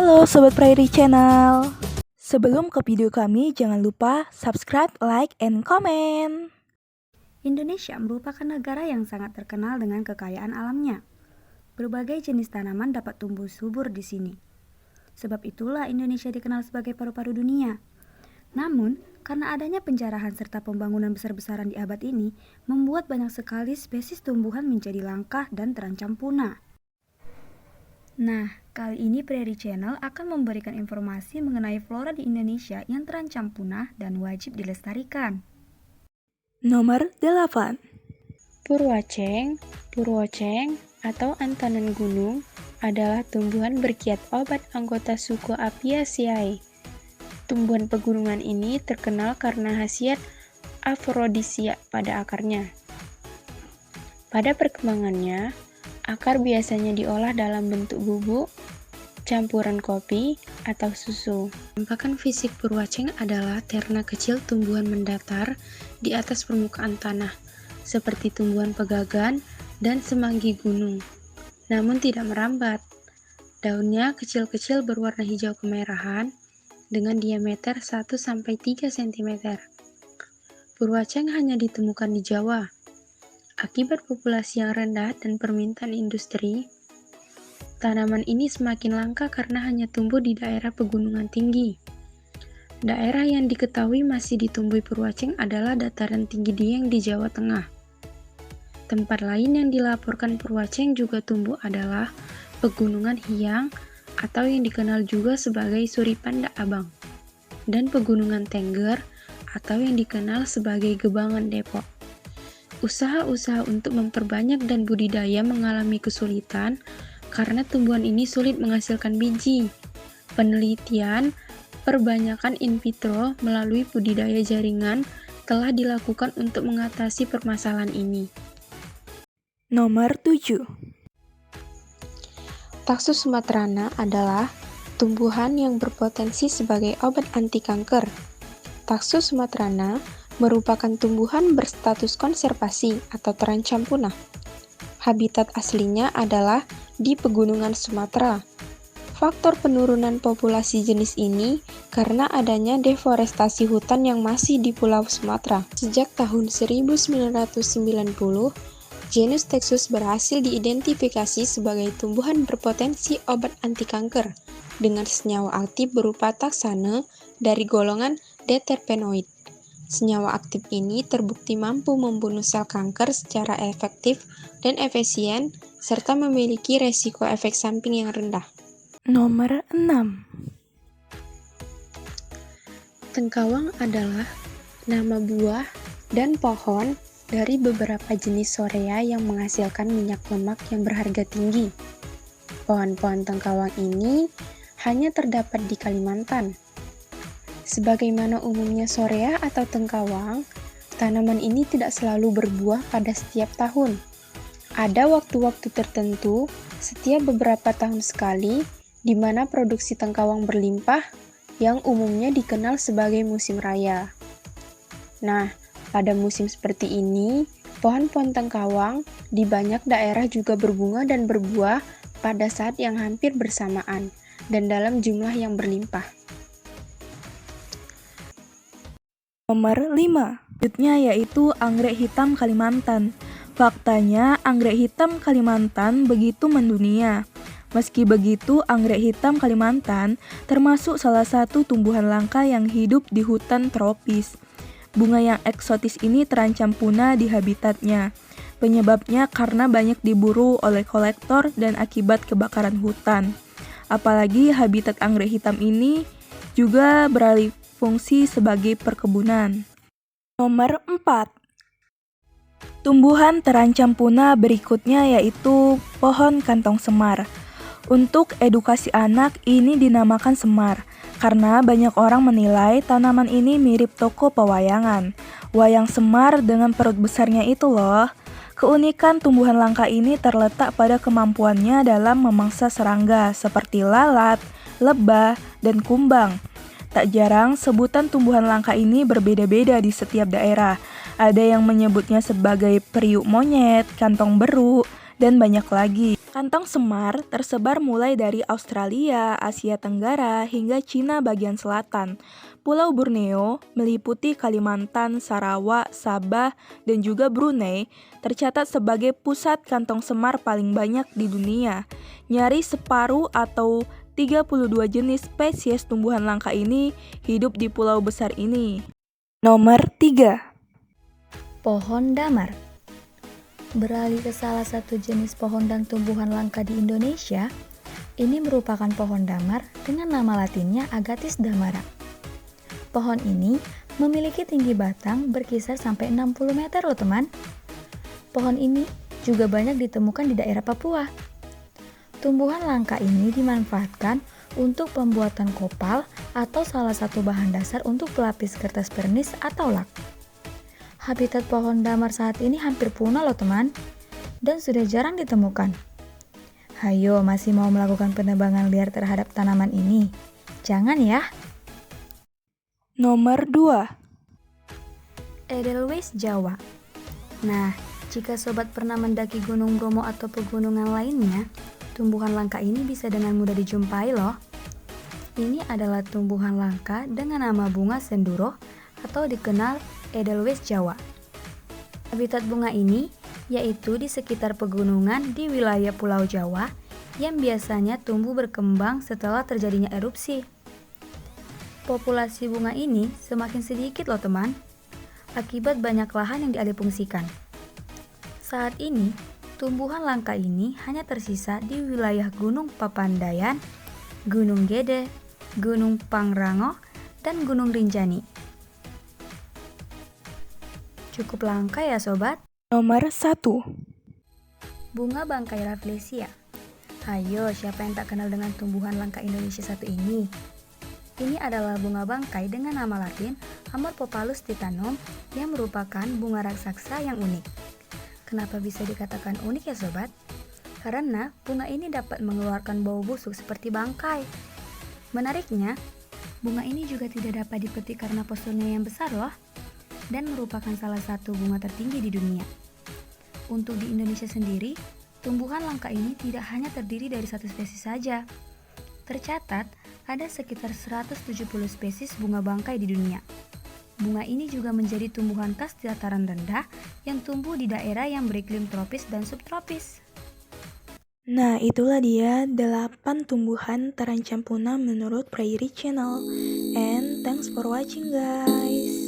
Halo Sobat Prairie Channel. Sebelum ke video kami, jangan lupa subscribe, like, and comment. Indonesia merupakan negara yang sangat terkenal dengan kekayaan alamnya. Berbagai jenis tanaman dapat tumbuh subur di sini. Sebab itulah Indonesia dikenal sebagai paru-paru dunia. Namun, karena adanya penjarahan serta pembangunan besar-besaran di abad ini, membuat banyak sekali spesies tumbuhan menjadi langka dan terancam punah. Nah, kali ini Prairie Channel akan memberikan informasi mengenai flora di Indonesia yang terancam punah dan wajib dilestarikan. Nomor 8. Purwaceng, purwoceng, atau antanan gunung adalah tumbuhan berkiat obat anggota suku Apiaceae. Tumbuhan pegunungan ini terkenal karena khasiat afrodisiak pada akarnya. Pada perkembangannya, akar biasanya diolah dalam bentuk bubuk, campuran kopi, atau susu. Penampakan fisik purwaceng adalah terna kecil tumbuhan mendatar di atas permukaan tanah, seperti tumbuhan pegagan dan semanggi gunung, namun tidak merambat. Daunnya kecil-kecil berwarna hijau kemerahan dengan diameter 1-3 cm. Purwaceng hanya ditemukan di Jawa. Akibat populasi yang rendah dan permintaan industri, tanaman ini semakin langka karena hanya tumbuh di daerah pegunungan tinggi. Daerah yang diketahui masih ditumbuhi purwaceng adalah dataran tinggi Dieng di Jawa Tengah. Tempat lain yang dilaporkan purwaceng juga tumbuh adalah Pegunungan Hiang atau yang dikenal juga sebagai Suripanda Abang, dan Pegunungan Tengger atau yang dikenal sebagai Gebangan Depok. Usaha-usaha untuk memperbanyak dan budidaya mengalami kesulitan karena tumbuhan ini sulit menghasilkan biji. Penelitian perbanyakan in vitro melalui budidaya jaringan telah dilakukan untuk mengatasi permasalahan ini. Nomor 7. Taxus sumatrana adalah tumbuhan yang berpotensi sebagai obat anti kanker. Taxus sumatrana merupakan tumbuhan berstatus konservasi atau terancam punah. Habitat aslinya adalah di pegunungan Sumatera. Faktor penurunan populasi jenis ini karena adanya deforestasi hutan yang masih di Pulau Sumatera. Sejak tahun 1990, genus Taxus berhasil diidentifikasi sebagai tumbuhan berpotensi obat anti kanker dengan senyawa aktif berupa taksane dari golongan deterpenoid. Senyawa aktif ini terbukti mampu membunuh sel kanker secara efektif dan efisien, serta memiliki resiko efek samping yang rendah. Nomor 6. Tengkawang adalah nama buah dan pohon dari beberapa jenis sorea yang menghasilkan minyak lemak yang berharga tinggi. Pohon-pohon tengkawang ini hanya terdapat di Kalimantan. Sebagaimana umumnya sorea atau tengkawang, tanaman ini tidak selalu berbuah pada setiap tahun. Ada waktu-waktu tertentu, setiap beberapa tahun sekali, di mana produksi tengkawang berlimpah, yang umumnya dikenal sebagai musim raya. Nah, pada musim seperti ini, pohon-pohon tengkawang di banyak daerah juga berbunga dan berbuah pada saat yang hampir bersamaan, dan dalam jumlah yang berlimpah. Nomor 5. Selanjutnya yaitu anggrek hitam Kalimantan. Faktanya, anggrek hitam Kalimantan begitu mendunia. Meski begitu, anggrek hitam Kalimantan termasuk salah satu tumbuhan langka yang hidup di hutan tropis. Bunga yang eksotis ini terancam punah di habitatnya. Penyebabnya karena banyak diburu oleh kolektor dan akibat kebakaran hutan. Apalagi habitat anggrek hitam ini juga beralih fungsi sebagai perkebunan. Nomor 4. Tumbuhan terancam punah berikutnya yaitu pohon kantong semar. Untuk edukasi anak, ini dinamakan semar karena banyak orang menilai tanaman ini mirip toko pewayangan. Wayang semar dengan perut besarnya itu loh. Keunikan tumbuhan langka ini terletak pada kemampuannya dalam memangsa serangga seperti lalat, lebah, dan kumbang. Tak jarang, sebutan tumbuhan langka ini berbeda-beda di setiap daerah. Ada yang menyebutnya sebagai periuk monyet, kantong beru, dan banyak lagi. Kantong semar tersebar mulai dari Australia, Asia Tenggara, hingga Cina bagian selatan. Pulau Borneo, meliputi Kalimantan, Sarawak, Sabah, dan juga Brunei, tercatat sebagai pusat kantong semar paling banyak di dunia. Nyaris separuh atau 32 jenis spesies tumbuhan langka ini hidup di pulau besar ini. Nomor 3. Pohon damar. Beralih ke salah satu jenis pohon dan tumbuhan langka di Indonesia, ini merupakan pohon damar dengan nama latinnya Agathis damara. Pohon ini memiliki tinggi batang berkisar sampai 60 meter loh teman. Pohon ini juga banyak ditemukan di daerah Papua. Tumbuhan langka ini dimanfaatkan untuk pembuatan kopal atau salah satu bahan dasar untuk pelapis kertas pernis atau lak. Habitat pohon damar saat ini hampir punah loh teman, dan sudah jarang ditemukan. Hayo, masih mau melakukan penebangan liar terhadap tanaman ini? Jangan ya. Nomor 2. Edelweiss Jawa. Nah, jika sobat pernah mendaki Gunung Bromo atau pegunungan lainnya, tumbuhan langka ini bisa dengan mudah dijumpai loh. Ini adalah tumbuhan langka dengan nama bunga senduro atau dikenal Edelweiss Jawa. Habitat bunga ini yaitu di sekitar pegunungan di wilayah Pulau Jawa yang biasanya tumbuh berkembang setelah terjadinya erupsi. Populasi bunga ini semakin sedikit loh teman, akibat banyak lahan yang dialihfungsikan. Saat ini, tumbuhan langka ini hanya tersisa di wilayah Gunung Papandayan, Gunung Gede, Gunung Pangrango, dan Gunung Rinjani. Cukup langka ya sobat. Nomor 1. Bunga bangkai Rafflesia. Ayo, siapa yang tak kenal dengan tumbuhan langka Indonesia satu ini? Ini adalah bunga bangkai dengan nama latin Amorphophallus titanum yang merupakan bunga raksasa yang unik. Kenapa bisa dikatakan unik ya sobat? Karena bunga ini dapat mengeluarkan bau busuk seperti bangkai. Menariknya, bunga ini juga tidak dapat dipetik karena posturnya yang besar loh, dan merupakan salah satu bunga tertinggi di dunia. Untuk di Indonesia sendiri, tumbuhan langka ini tidak hanya terdiri dari satu spesies saja. Tercatat, ada sekitar 170 spesies bunga bangkai di dunia. Bunga ini juga menjadi tumbuhan khas dataran rendah yang tumbuh di daerah yang beriklim tropis dan subtropis. Nah, itulah dia 8 tumbuhan terancam punah menurut Prairie Channel. And thanks for watching guys.